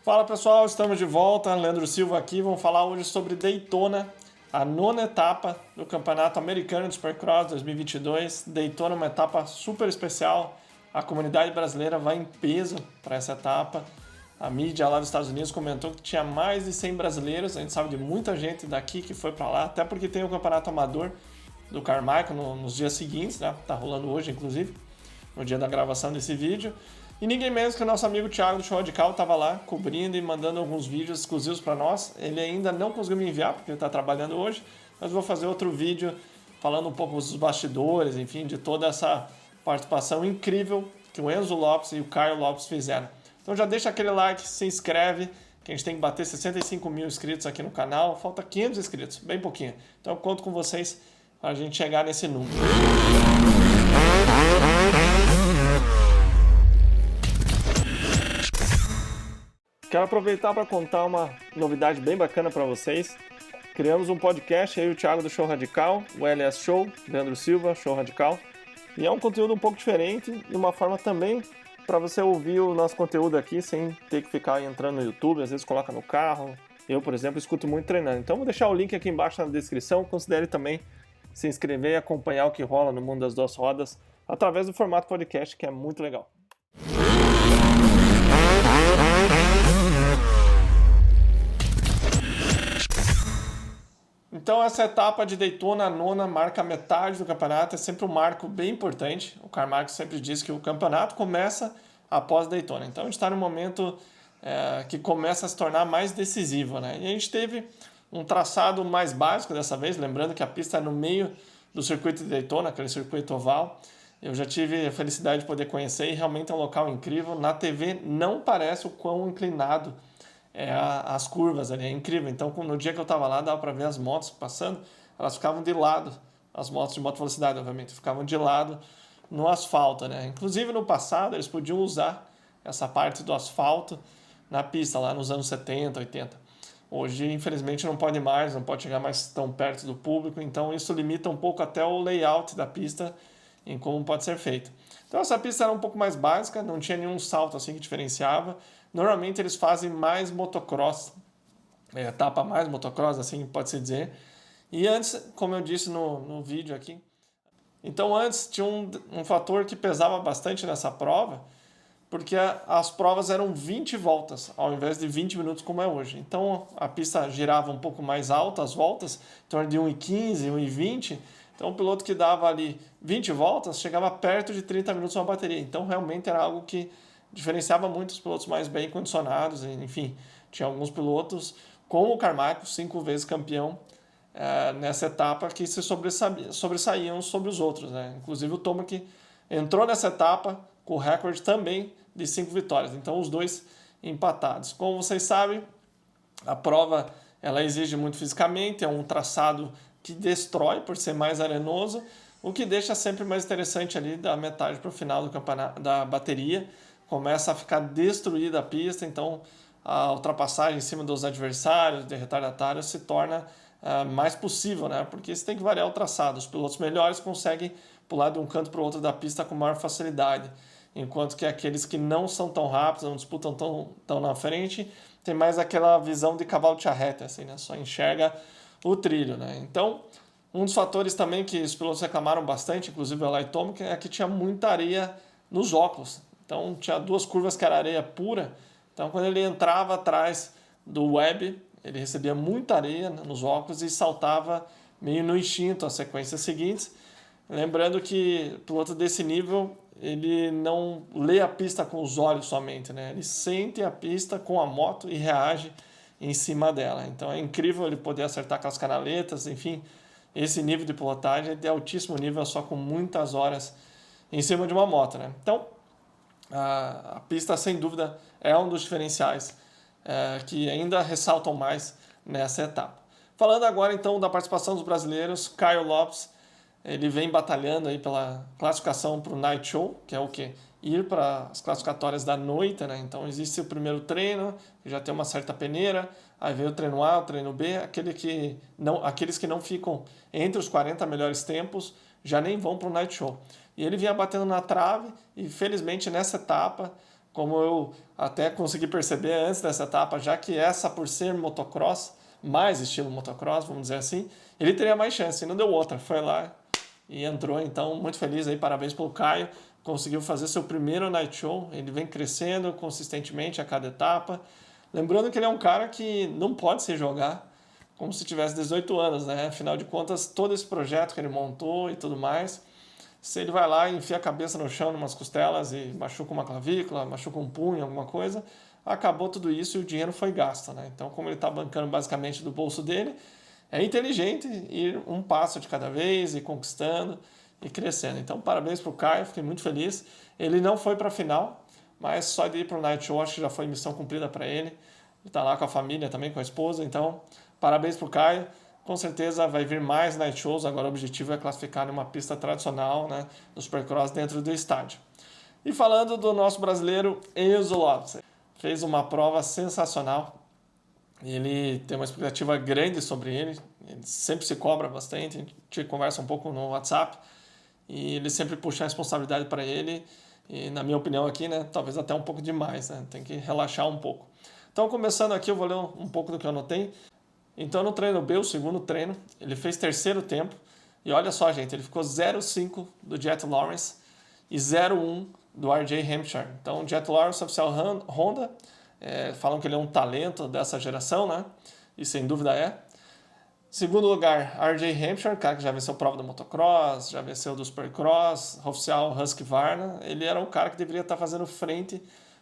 Fala pessoal, estamos de volta, Leandro Silva aqui, vamos falar hoje sobre Daytona, a nona etapa do Campeonato Americano de Supercross 2022. Daytona é uma etapa super especial, a comunidade brasileira vai em peso para essa etapa. A mídia lá dos Estados Unidos comentou que tinha mais de 100 brasileiros, a gente sabe de muita gente daqui que foi para lá, até porque tem o Campeonato Amador do Carmichael nos dias seguintes, né? Tá rolando hoje inclusive, no dia da gravação desse vídeo. E ninguém menos que o nosso amigo Thiago do Show Radical estava lá cobrindo e mandando alguns vídeos exclusivos para nós. Ele ainda não conseguiu me enviar porque ele está trabalhando hoje, mas vou fazer outro vídeo falando um pouco dos bastidores, enfim, de toda essa participação incrível que o Enzo Lopes e o Caio Lopes fizeram. Então já deixa aquele like, se inscreve, que a gente tem que bater 65 mil inscritos aqui no canal. Falta 500 inscritos, bem pouquinho. Então eu conto com vocês para a gente chegar nesse número. Quero aproveitar para contar uma novidade bem bacana para vocês. Criamos um podcast, aí o Thiago do Show Radical, o LS Show, Leandro Silva, Show Radical. E é um conteúdo um pouco diferente e uma forma também para você ouvir o nosso conteúdo aqui sem ter que ficar entrando no YouTube, às vezes coloca no carro. Eu, por exemplo, escuto muito treinando. Então vou deixar o link aqui embaixo na descrição. Considere também se inscrever e acompanhar o que rola no mundo das duas rodas através do formato podcast, que é muito legal. Então essa etapa de Daytona, a nona, marca metade do campeonato, é sempre um marco bem importante. O Carmichael sempre diz que o campeonato começa após Daytona. Então a gente está num momento que começa a se tornar mais decisivo, né? E a gente teve um traçado mais básico dessa vez, lembrando que a pista é no meio do circuito de Daytona, aquele circuito oval. Eu já tive a felicidade de poder conhecer e realmente é um local incrível. Na TV não parece o quão inclinado as curvas ali, é incrível. Então no dia que eu estava lá dava para ver as motos passando, elas ficavam de lado, as motos de moto velocidade obviamente, ficavam de lado no asfalto, né? Inclusive no passado eles podiam usar essa parte do asfalto na pista lá nos anos 70, 80. Hoje infelizmente não pode mais, não pode chegar mais tão perto do público, então isso limita um pouco até o layout da pista em como pode ser feito. Então essa pista era um pouco mais básica, não tinha nenhum salto assim que diferenciava. Normalmente eles fazem mais motocross, etapa mais motocross, assim pode-se dizer. E antes, como eu disse no vídeo aqui, então antes tinha um fator que pesava bastante nessa prova, porque as provas eram 20 voltas, ao invés de 20 minutos como é hoje. Então a pista girava um pouco mais alta as voltas, em torno de 1,15, 1,20. Então o piloto que dava ali 20 voltas chegava perto de 30 minutos uma bateria. Então realmente era algo que diferenciava muito os pilotos mais bem condicionados. Enfim, tinha alguns pilotos, como o Carmichael, 5 vezes campeão, nessa etapa, que se sobressaíam sobre os outros, né? Inclusive o Tomac entrou nessa etapa com o recorde também de 5 vitórias. Então os dois empatados. Como vocês sabem, a prova ela exige muito fisicamente, é um traçado que destrói por ser mais arenoso, o que deixa sempre mais interessante ali da metade para o final do campeonato, da bateria. Começa a ficar destruída a pista, então a ultrapassagem em cima dos adversários, de retardatários, se torna mais possível, né? Porque você tem que variar o traçado. Os pilotos melhores conseguem pular de um canto para o outro da pista com maior facilidade, enquanto que aqueles que não são tão rápidos, não disputam tão na frente, tem mais aquela visão de cavalo de charrete, assim, né? Só enxerga o trilho, né? Então, um dos fatores também que os pilotos reclamaram bastante, inclusive o Eli Tomac, é que tinha muita areia nos óculos. Então tinha 2 curvas que era areia pura, então quando ele entrava atrás do web, ele recebia muita areia nos óculos e saltava meio no instinto as sequências seguintes. Lembrando que o piloto desse nível, ele não lê a pista com os olhos somente, né? Ele sente a pista com a moto e reage em cima dela. Então é incrível ele poder acertar com as canaletas, enfim, esse nível de pilotagem é de altíssimo nível, só com muitas horas em cima de uma moto, né? Então a pista, sem dúvida, é um dos diferenciais que ainda ressaltam mais nessa etapa. Falando agora, então, da participação dos brasileiros, Caio Lopes, ele vem batalhando aí pela classificação para o Night Show, que é o quê? Ir para as classificatórias da noite, né? Então, existe o primeiro treino, que já tem uma certa peneira, aí vem o treino A, o treino B, aqueles que não ficam entre os 40 melhores tempos, já nem vão para o Night Show. E ele vinha batendo na trave e, felizmente, nessa etapa, como eu até consegui perceber antes dessa etapa, já que essa, por ser motocross, mais estilo motocross, vamos dizer assim, ele teria mais chance, e não deu outra, foi lá e entrou. Então, muito feliz aí, parabéns pelo Caio, conseguiu fazer seu primeiro Night Show, ele vem crescendo consistentemente a cada etapa, lembrando que ele é um cara que não pode se jogar como se tivesse 18 anos, né? Afinal de contas, todo esse projeto que ele montou e tudo mais, se ele vai lá e enfia a cabeça no chão, numas costelas e machuca uma clavícula, machuca um punho, alguma coisa, acabou tudo isso e o dinheiro foi gasto, né? Então, como ele está bancando basicamente do bolso dele, é inteligente ir um passo de cada vez, ir conquistando e crescendo. Então, parabéns para o Caio, fiquei muito feliz. Ele não foi para a final, mas só de ir para o Night Show acho que já foi missão cumprida para ele. Ele está lá com a família também, com a esposa, então parabéns para o Caio. Com certeza vai vir mais Night Shows, agora o objetivo é classificar numa pista tradicional, né, do Supercross dentro do estádio. E falando do nosso brasileiro Enzo Lopes, fez uma prova sensacional. Ele tem uma expectativa grande sobre ele sempre se cobra bastante, a gente conversa um pouco no WhatsApp, e ele sempre puxa a responsabilidade para ele, e na minha opinião aqui, né, talvez até um pouco demais, né, tem que relaxar um pouco. Então, começando aqui, eu vou ler um pouco do que eu anotei. Então, no treino B, o segundo treino, ele fez terceiro tempo, e olha só, gente, ele ficou 0,5 do Jet Lawrence e 0,1 do RJ Hampshire. Então, o Jet Lawrence, oficial Honda, falam que ele é um talento dessa geração, né? E sem dúvida é. Segundo lugar, RJ Hampshire, cara que já venceu prova do motocross, já venceu do Supercross, oficial Husqvarna. Ele era um cara que deveria estar fazendo frente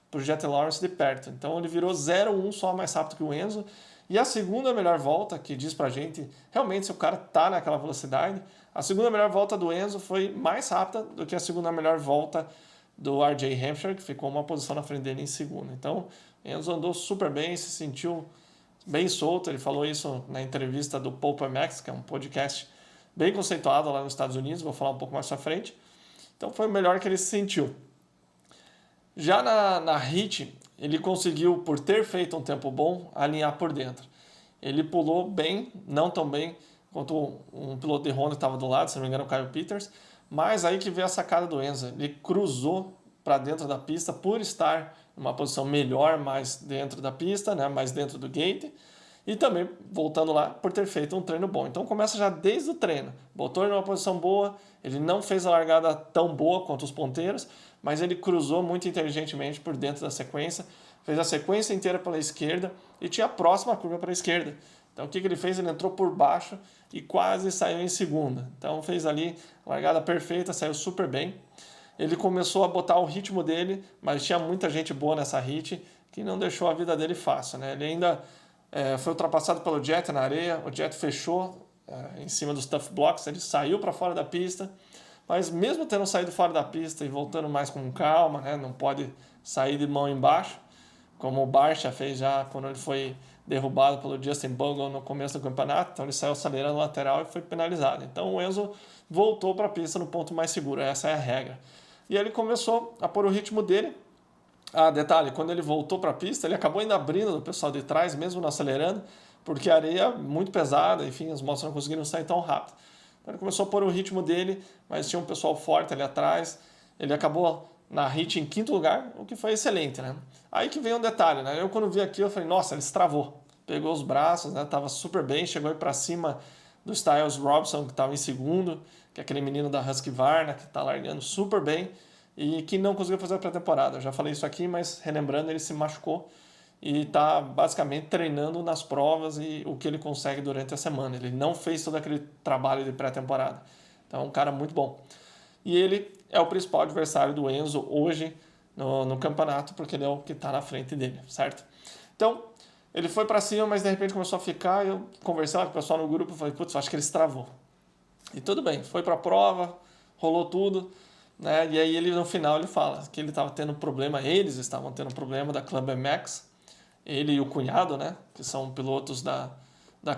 para o Jet Lawrence de perto. Então ele virou 0,1 só mais rápido que o Enzo. E a segunda melhor volta, que diz pra gente realmente se o cara tá naquela velocidade, a segunda melhor volta do Enzo foi mais rápida do que a segunda melhor volta do RJ Hampshire, que ficou uma posição na frente dele em segundo. Então, Enzo andou super bem, se sentiu bem solto. Ele falou isso na entrevista do Pulp MX, que é um podcast bem conceituado lá nos Estados Unidos, vou falar um pouco mais pra frente. Então foi o melhor que ele se sentiu. Já na HIT, ele conseguiu, por ter feito um tempo bom, alinhar por dentro. Ele pulou bem, não tão bem quanto um piloto de Honda que estava do lado, se não me engano, o Kyle Peters, mas aí que veio a sacada do Enzo. Ele cruzou para dentro da pista por estar numa posição melhor, mais dentro da pista, né, mais dentro do gate, e também, voltando lá, por ter feito um treino bom. Então começa já desde o treino. Botou ele numa posição boa, ele não fez a largada tão boa quanto os ponteiros, mas ele cruzou muito inteligentemente por dentro da sequência, fez a sequência inteira pela esquerda e tinha a próxima curva para a esquerda. Então o que ele fez? Ele entrou por baixo e quase saiu em segunda. Então fez ali a largada perfeita, saiu super bem. Ele começou a botar o ritmo dele, mas tinha muita gente boa nessa HIT que não deixou a vida dele fácil, né? Ele ainda foi ultrapassado pelo Jet na areia, o Jet fechou em cima dos tough blocks, ele saiu para fora da pista, mas mesmo tendo saído fora da pista e voltando mais com calma, né, não pode sair de mão embaixo, como o Barcia fez já quando ele foi derrubado pelo Justin Bogle no começo do campeonato, então ele saiu acelerando lateral e foi penalizado. Então o Enzo voltou para a pista no ponto mais seguro, essa é a regra. E ele começou a pôr o ritmo dele. Ah, detalhe, quando ele voltou para a pista, ele acabou ainda abrindo do pessoal de trás, mesmo não acelerando, porque a areia é muito pesada, enfim, as motos não conseguiram sair tão rápido. Então ele começou a pôr o ritmo dele, mas tinha um pessoal forte ali atrás. Ele acabou na HIT em quinto lugar, o que foi excelente, né? Aí que vem um detalhe, né? Eu quando vi aquilo, eu falei, nossa, ele estravou. Pegou os braços, né? Tava super bem, chegou aí para cima do Styles Robson, que estava em segundo, que é aquele menino da Husqvarna, que está largando super bem e que não conseguiu fazer a pré-temporada. Eu já falei isso aqui, mas relembrando, ele se machucou e está basicamente treinando nas provas e o que ele consegue durante a semana. Ele não fez todo aquele trabalho de pré-temporada. Então é um cara muito bom. E ele é o principal adversário do Enzo hoje no campeonato, porque ele é o que está na frente dele, certo? Então, ele foi para cima, mas de repente começou a ficar, eu conversava com o pessoal no grupo e falei, putz, acho que ele estravou. E tudo bem, foi para a prova, rolou tudo, né? E aí ele no final ele fala que ele estava tendo problema, eles estavam tendo problema da Club MX, ele e o cunhado, né, que são pilotos da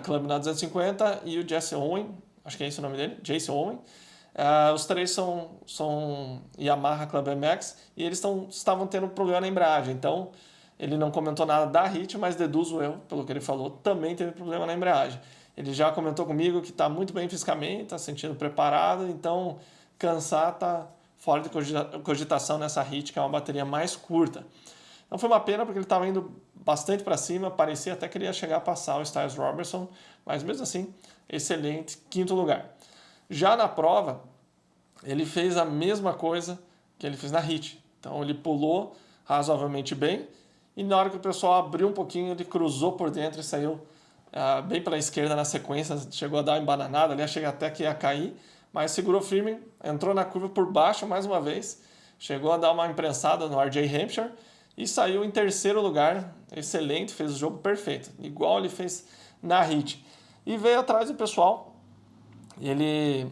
Club na 250, e o Jesse Owen, acho que é esse o nome dele, Jason Owen. Os três são Yamaha Club MX e eles estavam tendo problema na embreagem. Então ele não comentou nada da HIT, mas deduzo eu, pelo que ele falou, também teve problema na embreagem. Ele já comentou comigo que está muito bem fisicamente, está se sentindo preparado, então cansar fora de cogitação nessa HIT, que é uma bateria mais curta. Então foi uma pena porque ele estava indo bastante para cima, parecia até que ele ia chegar a passar o Styles Robertson, mas mesmo assim, excelente, 5º lugar. Já na prova, ele fez a mesma coisa que ele fez na HIT. Então ele pulou razoavelmente bem e na hora que o pessoal abriu um pouquinho, ele cruzou por dentro e saiu bem pela esquerda na sequência, chegou a dar uma embananada ali, achei até que ia cair, mas segurou firme, entrou na curva por baixo mais uma vez, chegou a dar uma imprensada no RJ Hampshire e saiu em 3º lugar, excelente, fez o jogo perfeito, igual ele fez na HIT. E veio atrás do pessoal, ele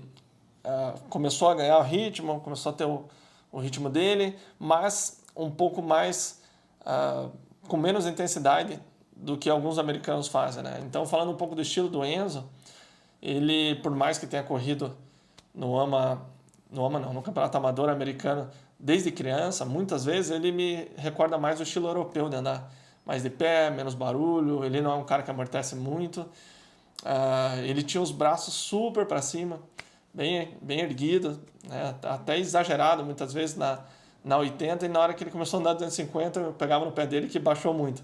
começou a ganhar o ritmo, começou a ter o ritmo dele, mas um pouco mais, com menos intensidade do que alguns americanos fazem, né? Então, falando um pouco do estilo do Enzo, ele, por mais que tenha corrido no Campeonato Amador americano desde criança, muitas vezes ele me recorda mais o estilo europeu de andar mais de pé, menos barulho, ele não é um cara que amortece muito, ele tinha os braços super para cima, bem erguido, né? Até exagerado muitas vezes na 80, e na hora que ele começou a andar 250 eu pegava no pé dele, que baixou muito.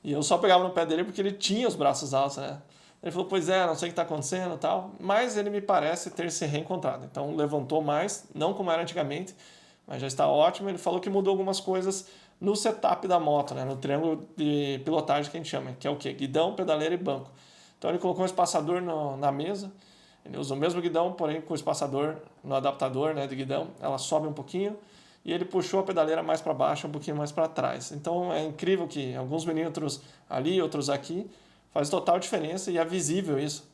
E eu só pegava no pé dele porque ele tinha os braços altos, né? Ele falou, pois é, não sei o que está acontecendo e tal, mas ele me parece ter se reencontrado. Então levantou mais, não como era antigamente, mas já está ótimo. Ele falou que mudou algumas coisas no setup da moto, né? No triângulo de pilotagem que a gente chama, que é o quê? Guidão, pedaleira e banco. Então ele colocou um espaçador na mesa, ele usa o mesmo guidão, porém com o espaçador no adaptador, né, de guidão, ela sobe um pouquinho, e ele puxou a pedaleira mais para baixo, um pouquinho mais para trás. Então é incrível que alguns milímetros ali, outros aqui, faz total diferença e é visível isso,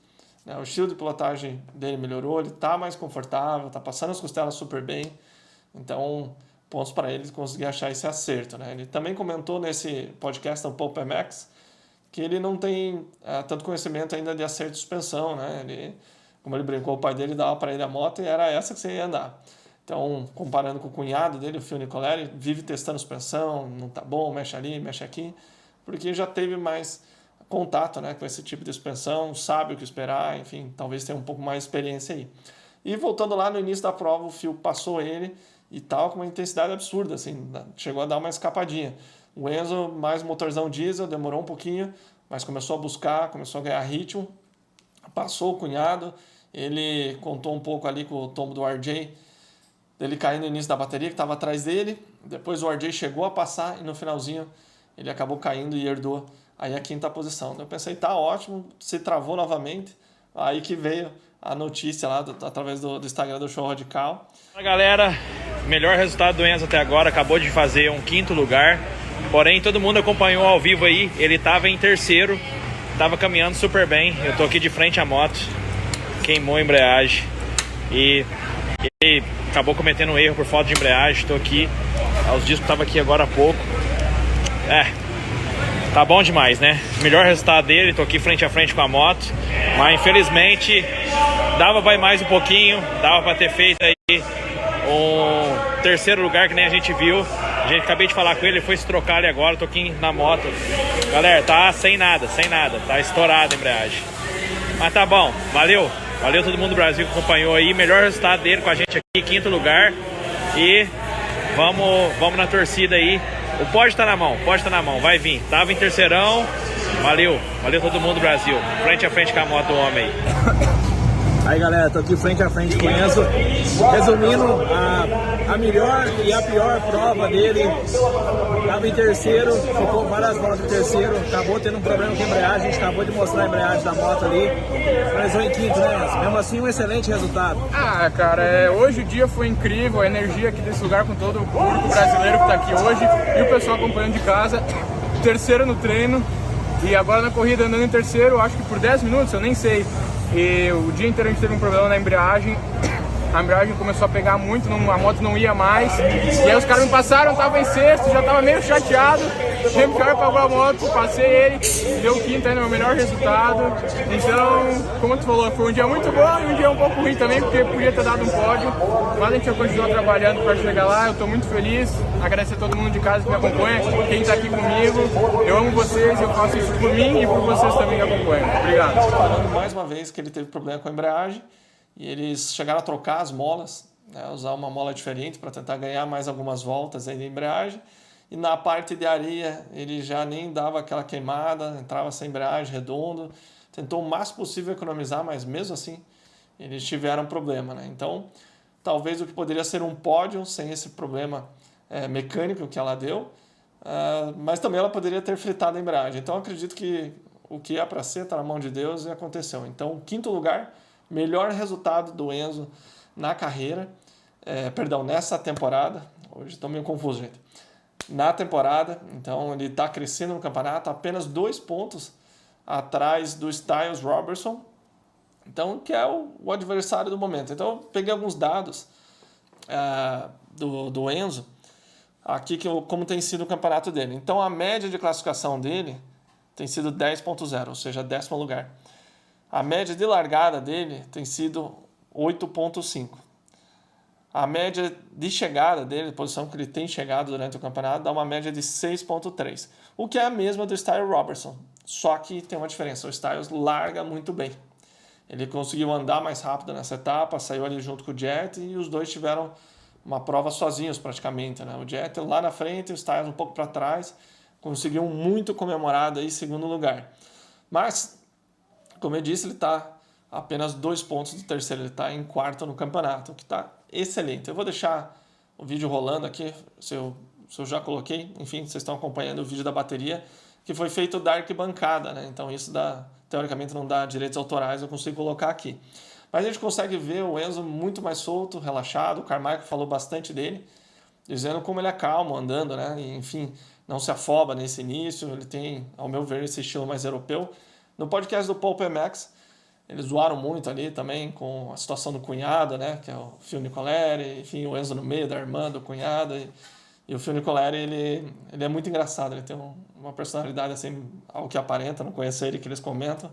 né? O estilo de pilotagem dele melhorou, ele está mais confortável, está passando as costelas super bem. Então, pontos para ele conseguir achar esse acerto, né? Ele também comentou nesse podcast do Pulp MX que ele não tem tanto conhecimento ainda de acerto de suspensão, né? Como ele brincou, o pai dele dava para ele a moto e era essa que você ia andar. Então, comparando com o cunhado dele, o Phil Nicoleri, vive testando suspensão, não tá bom, mexe ali, mexe aqui, porque já teve mais contato, né, com esse tipo de suspensão, sabe o que esperar, enfim, talvez tenha um pouco mais de experiência aí. E voltando lá no início da prova, o Phil passou ele e tal, com uma intensidade absurda, assim, chegou a dar uma escapadinha. O Enzo, mais motorzão diesel, demorou um pouquinho, mas começou a buscar, começou a ganhar ritmo, passou o cunhado, ele contou um pouco ali com o tombo do RJ, ele caindo no início da bateria, que estava atrás dele, depois o RJ chegou a passar e no finalzinho ele acabou caindo e herdou aí a 5ª posição. Eu pensei, tá ótimo, se travou novamente, aí que veio a notícia lá através do Instagram do Show Radical. Fala galera, melhor resultado do Enzo até agora, acabou de fazer um 5º lugar, porém todo mundo acompanhou ao vivo aí, ele estava em 3º, estava caminhando super bem, eu tô aqui de frente à moto, queimou a embreagem e ele acabou cometendo um erro por falta de embreagem. Estou aqui, os discos estavam aqui agora há pouco. Tá bom demais, né? Melhor resultado dele, tô aqui frente a frente com a moto, mas infelizmente dava pra ir mais um pouquinho, dava pra ter feito aí um 3º lugar que nem a gente viu. A gente acabei de falar com ele foi se trocar ali agora, tô aqui na moto. Galera, tá sem nada, tá estourada a embreagem. Mas tá bom, valeu todo mundo do Brasil que acompanhou aí, melhor resultado dele com a gente aqui, 5º lugar. E vamos na torcida aí. O pódio tá na mão, vai vir. Tava em 3º, valeu todo mundo do Brasil. Frente a frente com a moto do homem aí. Aí galera, tô aqui frente a frente com o Enzo, resumindo a melhor e a pior prova dele. Tava em 3º, ficou várias voltas em 3º, acabou tendo um problema com a embreagem, a gente acabou de mostrar a embreagem da moto ali, finalizou em 5º, né Enzo? Mesmo assim um excelente resultado. Cara, hoje o dia foi incrível, a energia aqui desse lugar com todo o público brasileiro que tá aqui hoje e o pessoal acompanhando de casa. 3º no treino e agora na corrida andando em 3º, acho que por 10 minutos, eu nem sei. E o dia inteiro a gente teve um problema na embreagem, a embreagem começou a pegar muito, a moto não ia mais, e aí os caras me passaram, eu tava em 6º, já tava meio chateado, o cara pagou a moto, passei ele, deu 5º aí no meu melhor resultado. Então, como tu falou, foi um dia muito bom e um dia um pouco ruim também, porque podia ter dado um pódio, mas a gente já continuou trabalhando para chegar lá. Eu tô muito feliz, agradecer a todo mundo de casa que me acompanha, quem tá aqui comigo, eu amo vocês, eu faço isso por mim e por vocês também que acompanham. Obrigado. Falando mais uma vez que ele teve problema com a embreagem, e eles chegaram a trocar as molas, né, usar uma mola diferente para tentar ganhar mais algumas voltas aí de embreagem. E na parte de areia ele já nem dava aquela queimada, entrava sem embreagem, redondo. Tentou o máximo possível economizar, mas mesmo assim eles tiveram problema, né? Então, talvez o que poderia ser um pódio sem esse problema mecânico que ela deu, mas também ela poderia ter fritado a embreagem. Então, acredito que o que é para ser está na mão de Deus e aconteceu. Então, 5º lugar, melhor resultado do Enzo na carreira, nessa temporada. Hoje estou meio confuso, gente. Na temporada, então ele está crescendo no campeonato, apenas 2 pontos atrás do Styles Robertson, então, que é o adversário do momento. Então, eu peguei alguns dados do Enzo, aqui como tem sido o campeonato dele. Então, a média de classificação dele tem sido 10.0, ou seja, 10º lugar. A média de largada dele tem sido 8.5. A média de chegada dele, posição que ele tem chegado durante o campeonato, dá uma média de 6.3, o que é a mesma do Styles Robertson, só que tem uma diferença, o Styles larga muito bem. Ele conseguiu andar mais rápido nessa etapa, saiu ali junto com o Jet e os dois tiveram uma prova sozinhos praticamente, né? O Jet lá na frente, o Styles um pouco para trás, conseguiu muito comemorado aí 2º lugar. Mas, como eu disse, ele está apenas 2 pontos do terceiro, ele está em 4º no campeonato, o que está excelente. Eu vou deixar o vídeo rolando aqui, se eu já coloquei, enfim, vocês estão acompanhando o vídeo da bateria, que foi feito da arquibancada, né? Então isso teoricamente não dá direitos autorais, eu consigo colocar aqui. Mas a gente consegue ver o Enzo muito mais solto, relaxado, o Carmichael falou bastante dele, dizendo como ele é calmo andando, né? E, enfim, não se afoba nesse início, ele tem, ao meu ver, esse estilo mais europeu. No podcast do Paul PMX, eles zoaram muito ali também com a situação do cunhado, né? Que é o Phil Nicoleri, enfim, o Enzo no meio da irmã do cunhado. E o Phil Nicoleri, ele é muito engraçado, ele tem uma personalidade assim, ao que aparenta, não conheço ele, que eles comentam,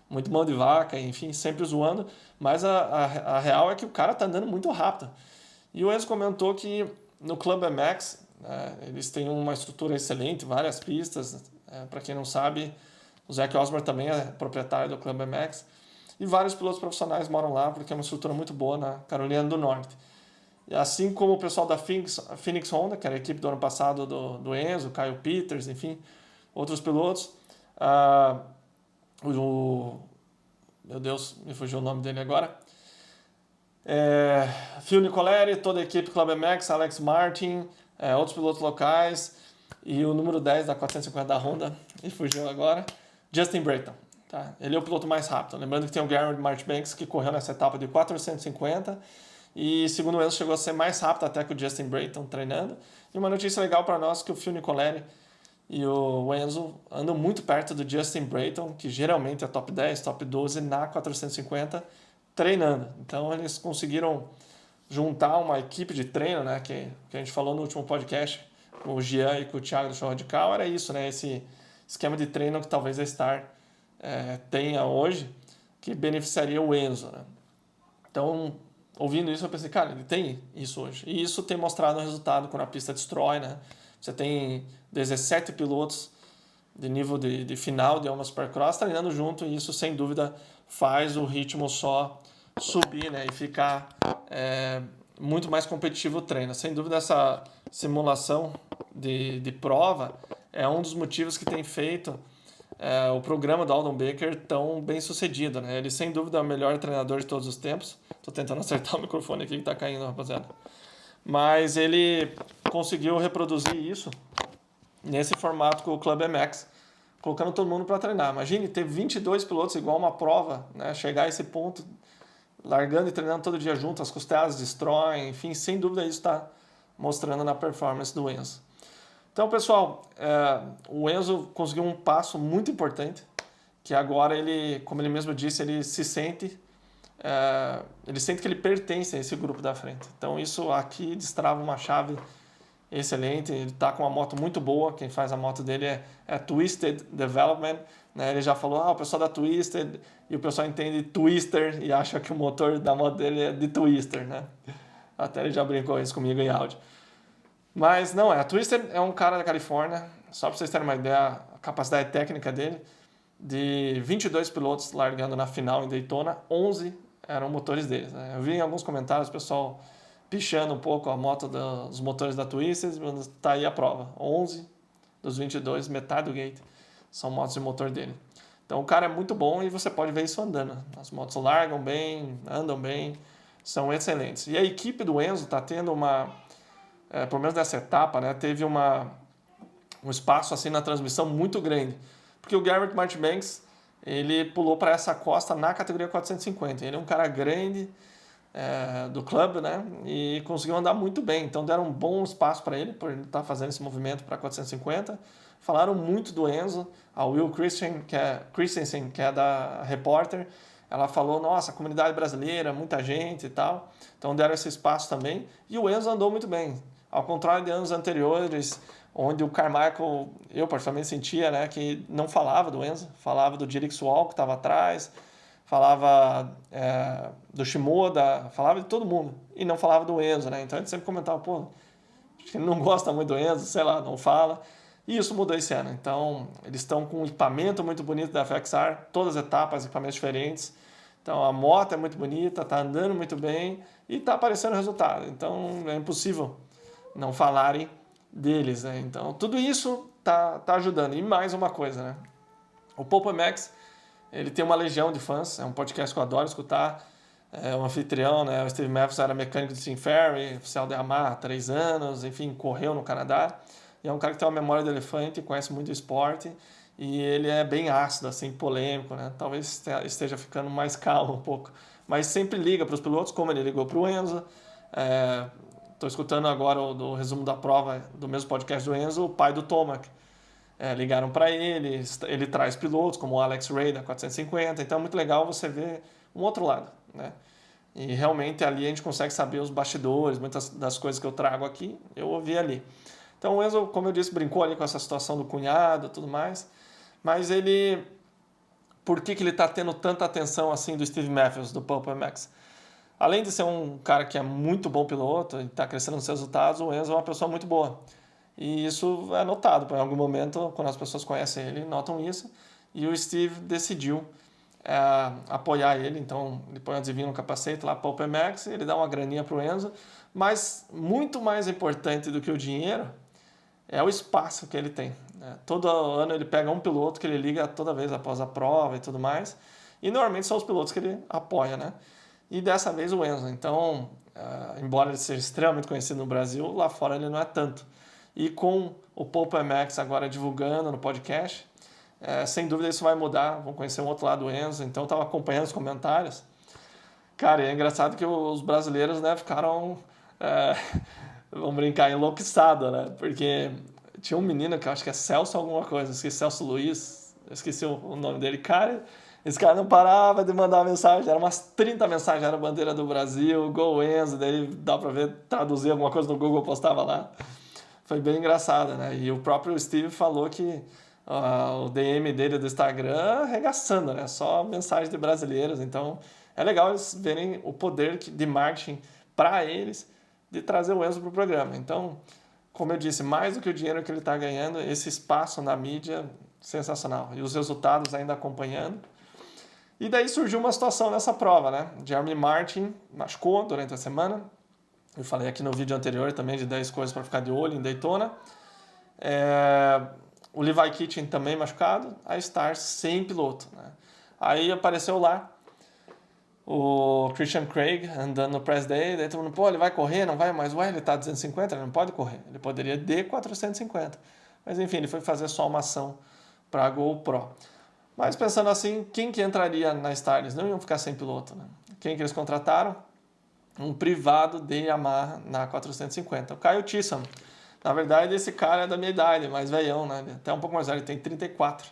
muito mão de vaca, enfim, sempre zoando, mas a real é que o cara tá andando muito rápido. E o Enzo comentou que no Club MX, eles têm uma estrutura excelente, várias pistas, para quem não sabe, o Zach Osborne também é proprietário do Club MX, e vários pilotos profissionais moram lá, porque é uma estrutura muito boa na Carolina do Norte. Assim como o pessoal da Phoenix Honda, que era a equipe do ano passado do Enzo, Kyle Peters, enfim, outros pilotos. Meu Deus, me fugiu o nome dele agora. Phil Nicoleri, toda a equipe Club MX, Alex Martin, outros pilotos locais. E o número 10 da 450 da Honda, me fugiu agora, Justin Brayton. Tá? Ele é o piloto mais rápido. Lembrando que tem o Garrett Marchbanks, que correu nessa etapa de 450. E segundo o Enzo, chegou a ser mais rápido até que o Justin Brayton treinando. E uma notícia legal para nós que o Phil Nicoleri e o Enzo andam muito perto do Justin Brayton, que geralmente é top 10, top 12 na 450, treinando. Então eles conseguiram juntar uma equipe de treino, né, que a gente falou no último podcast, com o Jean e com o Thiago do Show Radical, era isso, né, esse esquema de treino que talvez a Star tenha hoje, que beneficiaria o Enzo, né. Então, ouvindo isso, eu pensei, cara, ele tem isso hoje. E isso tem mostrado um resultado quando a pista destrói, né? Você tem 17 pilotos de nível de final de uma Supercross treinando junto, e isso, sem dúvida, faz o ritmo só subir, né? E ficar muito mais competitivo o treino. Sem dúvida, essa simulação de prova é um dos motivos que tem feito o programa do Aldon Baker tão bem sucedido, né? Ele, sem dúvida, é o melhor treinador de todos os tempos. Tô tentando acertar o microfone aqui que tá caindo, rapaziada. Mas ele conseguiu reproduzir isso nesse formato com o Club MX, colocando todo mundo para treinar. Imagine ter 22 pilotos igual uma prova, né? Chegar a esse ponto, largando e treinando todo dia junto, as costelas destroem, enfim, sem dúvida isso está mostrando na performance do Enzo. Então, pessoal, o Enzo conseguiu um passo muito importante, que agora ele, como ele mesmo disse, ele se sente, ele sente que ele pertence a esse grupo da frente. Então, isso aqui destrava uma chave excelente. Ele está com uma moto muito boa, quem faz a moto dele é Twisted Development, né? Ele já falou, o pessoal da Twisted, e o pessoal entende Twister e acha que o motor da moto dele é de Twister, né? Até ele já brincou isso comigo em áudio. Mas não a Twister é um cara da Califórnia, só para vocês terem uma ideia, a capacidade técnica dele, de 22 pilotos largando na final em Daytona, 11 eram motores deles, né? Eu vi em alguns comentários o pessoal pichando um pouco a moto dos motores da Twisted, mas tá aí a prova. 11 dos 22, metade do gate, são motos de motor dele. Então o cara é muito bom e você pode ver isso andando. As motos largam bem, andam bem, são excelentes. E a equipe do Enzo está tendo pelo menos nessa etapa, né, teve um espaço assim na transmissão muito grande. Porque o Garrett Marchbanks, ele pulou para essa costa na categoria 450. Ele é um cara grande do clube, né, e conseguiu andar muito bem. Então deram um bom espaço para ele, por ele estar fazendo esse movimento para 450. Falaram muito do Enzo. A Will Christensen, que é da repórter, ela falou, nossa, comunidade brasileira, muita gente e tal. Então deram esse espaço também. E o Enzo andou muito bem. Ao contrário de anos anteriores, onde o Carmichael, eu particularmente sentia, né, que não falava do Enzo, falava do Dirk Swall, que estava atrás, falava do Shimoda, falava de todo mundo. E não falava do Enzo, né? Então a gente sempre comentava, pô, acho que ele não gosta muito do Enzo, sei lá, não fala. E isso mudou esse ano. Então, eles estão com um equipamento muito bonito da FXR, todas as etapas, equipamentos diferentes. Então, a moto é muito bonita, está andando muito bem e está aparecendo resultado. Então, é impossível não falarem deles, né? Então, tudo isso tá ajudando. E mais uma coisa, né? O Pulp MX, ele tem uma legião de fãs, é um podcast que eu adoro escutar. É um anfitrião, né? O Steve Matthews era mecânico de Tim Ferry, oficial da Yamaha há 3 anos, enfim, correu no Canadá. E é um cara que tem uma memória de elefante, conhece muito esporte e ele é bem ácido, assim, polêmico, né? Talvez esteja ficando mais calmo um pouco. Mas sempre liga para os pilotos, como ele ligou para o Enzo. Estou escutando agora o resumo da prova do mesmo podcast do Enzo, o pai do Tomac. Ligaram para ele traz pilotos como o Alex Ray da 450, então é muito legal você ver um outro lado, né? E realmente ali a gente consegue saber os bastidores, muitas das coisas que eu trago aqui, eu ouvi ali. Então o Enzo, como eu disse, brincou ali com essa situação do cunhado e tudo mais, mas ele... Por que ele está tendo tanta atenção assim do Steve Matthews, do Pulp MX? Além de ser um cara que é muito bom piloto e está crescendo nos seus resultados, o Enzo é uma pessoa muito boa. E isso é notado, em algum momento, quando as pessoas conhecem ele, notam isso. E o Steve decidiu apoiar ele, então ele põe o adesivinho no capacete lá, Pulp MX, ele dá uma graninha para o Enzo, mas muito mais importante do que o dinheiro é o espaço que ele tem, né? Todo ano ele pega um piloto que ele liga toda vez após a prova e tudo mais, e normalmente são os pilotos que ele apoia, né? E dessa vez o Enzo. Então, embora ele seja extremamente conhecido no Brasil, lá fora ele não é tanto. E com o Pulp MX agora divulgando no podcast, sem dúvida isso vai mudar, vão conhecer um outro lado do Enzo. Então eu estava acompanhando os comentários. Cara, é engraçado que os brasileiros, né, ficaram... vamos brincar, enlouqueçado, né? Porque tinha um menino que eu acho que é Celso alguma coisa, esqueci, Celso Luiz, eu esqueci o nome dele. Cara, esse cara não parava de mandar mensagem, eram umas 30 mensagens, era a bandeira do Brasil, Go Enzo, daí dá pra ver, traduzir alguma coisa no Google, postava lá. Foi bem engraçado, né? E o próprio Steve falou que o DM dele do Instagram arregaçando, né? Só mensagens de brasileiros, então é legal eles verem o poder de marketing para eles, de trazer o Enzo para o programa. Então, como eu disse, mais do que o dinheiro que ele está ganhando, esse espaço na mídia, sensacional. E os resultados ainda acompanhando. E daí surgiu uma situação nessa prova, né? Jeremy Martin machucou durante a semana. Eu falei aqui no vídeo anterior também de 10 coisas para ficar de olho em Daytona. O Levi Kitchen também machucado. A Star sem piloto, né? Aí apareceu lá o Christian Craig andando no press day, daí todo mundo, pô, ele vai correr, não vai, mas ele tá 250, ele não pode correr, ele poderia de 450, mas enfim, ele foi fazer só uma ação para a GoPro. Mas pensando assim, quem que entraria na Star? Eles não iam ficar sem piloto, né? Quem que eles contrataram? Um privado de Yamaha na 450, o Kyle Chisholm. Na verdade, esse cara é da minha idade, mais velhão, né? Até um pouco mais velho, ele tem 34.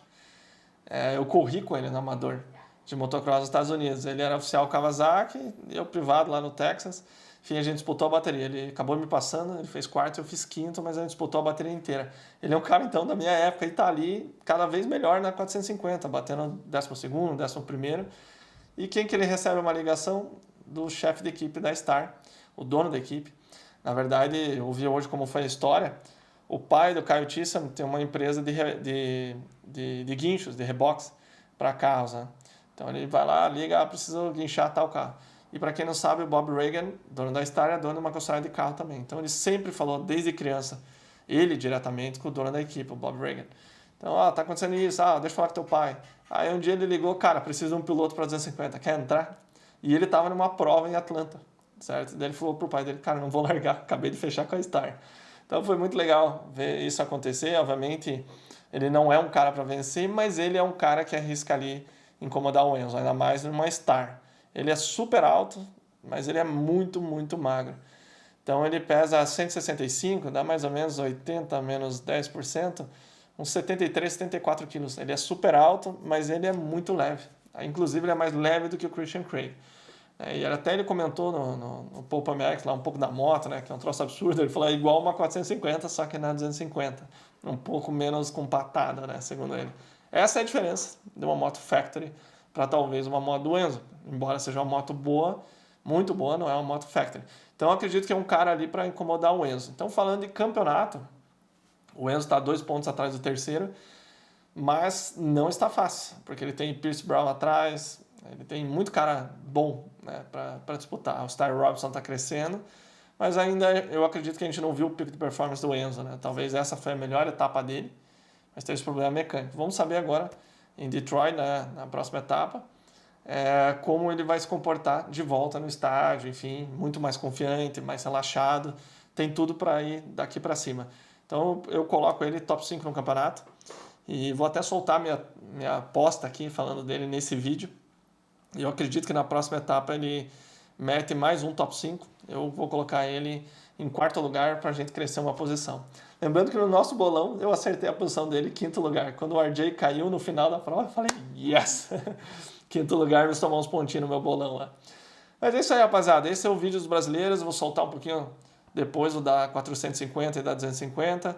Eu corri com ele no amador de motocross nos Estados Unidos. Ele era oficial Kawasaki e eu privado lá no Texas. Enfim, a gente disputou a bateria. Ele acabou me passando, ele fez quarto, eu fiz quinto, mas a gente disputou a bateria inteira. Ele é um cara, então, da minha época e tá ali cada vez melhor na 450, batendo 12º, 11º. E quem que ele recebe uma ligação? Do chefe de equipe da Star, o dono da equipe. Na verdade, eu vi hoje como foi a história. O pai do Kyle Chisholm tem uma empresa de guinchos, de reboques para carros, né? Então ele vai lá, liga, preciso guinchar tal carro. E para quem não sabe, o Bob Reagan, dono da Star, é dono de uma concessionária de carro também. Então ele sempre falou, desde criança, ele diretamente com o dono da equipe, o Bob Reagan. Então, tá acontecendo isso, deixa eu falar com teu pai. Aí um dia ele ligou, cara, preciso de um piloto para 250, quer entrar? E ele estava numa prova em Atlanta, certo? Daí ele falou pro pai dele, cara, não vou largar, acabei de fechar com a Star. Então foi muito legal ver isso acontecer. Obviamente, ele não é um cara para vencer, mas ele é um cara que arrisca ali incomodar o Enzo, ainda mais numa Star. Ele é super alto, mas ele é muito, muito magro. Então ele pesa 165, dá mais ou menos 80 menos 10%, uns 73, 74 quilos. Ele é super alto, mas ele é muito leve. Inclusive ele é mais leve do que o Christian Craig. E até ele comentou no Poupa MX lá um pouco da moto, né, que é um troço absurdo. Ele falou, é igual uma 450, só que na 250. Um pouco menos com patada, né, segundo ele. Essa é a diferença de uma moto factory para talvez uma moto do Enzo. Embora seja uma moto boa, muito boa, não é uma moto factory. Então eu acredito que é um cara ali para incomodar o Enzo. Então falando de campeonato, o Enzo está 2 pontos atrás do terceiro, mas não está fácil, porque ele tem Pierce Brown atrás, ele tem muito cara bom, né, para disputar. O Sty Robinson está crescendo, mas ainda eu acredito que a gente não viu o pico de performance do Enzo, né? Talvez essa foi a melhor etapa dele, mas teve esse problema mecânico. Vamos saber agora em Detroit, né, na próxima etapa, como ele vai se comportar de volta no estádio, enfim, muito mais confiante, mais relaxado, tem tudo para ir daqui para cima. Então eu coloco ele top 5 no campeonato e vou até soltar minha aposta aqui falando dele nesse vídeo. E eu acredito que na próxima etapa ele mete mais um top 5. Eu vou colocar ele em 4º lugar para a gente crescer uma posição. Lembrando que no nosso bolão eu acertei a posição dele, 5º lugar. Quando o RJ caiu no final da prova, eu falei, yes! 5º lugar, me somar uns pontinhos no meu bolão lá. Mas é isso aí, rapaziada. Esse é o vídeo dos brasileiros. Eu vou soltar um pouquinho depois o da 450 e da 250.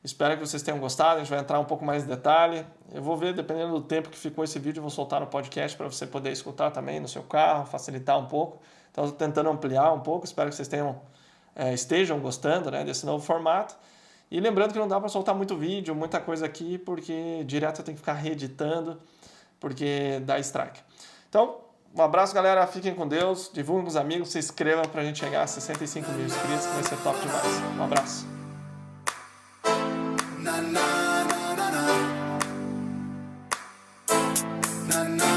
Espero que vocês tenham gostado. A gente vai entrar um pouco mais em detalhe. Eu vou ver, dependendo do tempo que ficou esse vídeo, eu vou soltar no podcast para você poder escutar também no seu carro, facilitar um pouco. Então, estou tentando ampliar um pouco. Espero que vocês estejam gostando, né, desse novo formato. E lembrando que não dá para soltar muito vídeo, muita coisa aqui, porque direto eu tenho que ficar reeditando, porque dá strike. Então, um abraço, galera. Fiquem com Deus. Divulguem com os amigos. Se inscrevam para a gente chegar a 65 mil inscritos, que vai ser top demais. Um abraço. Na na na na na na na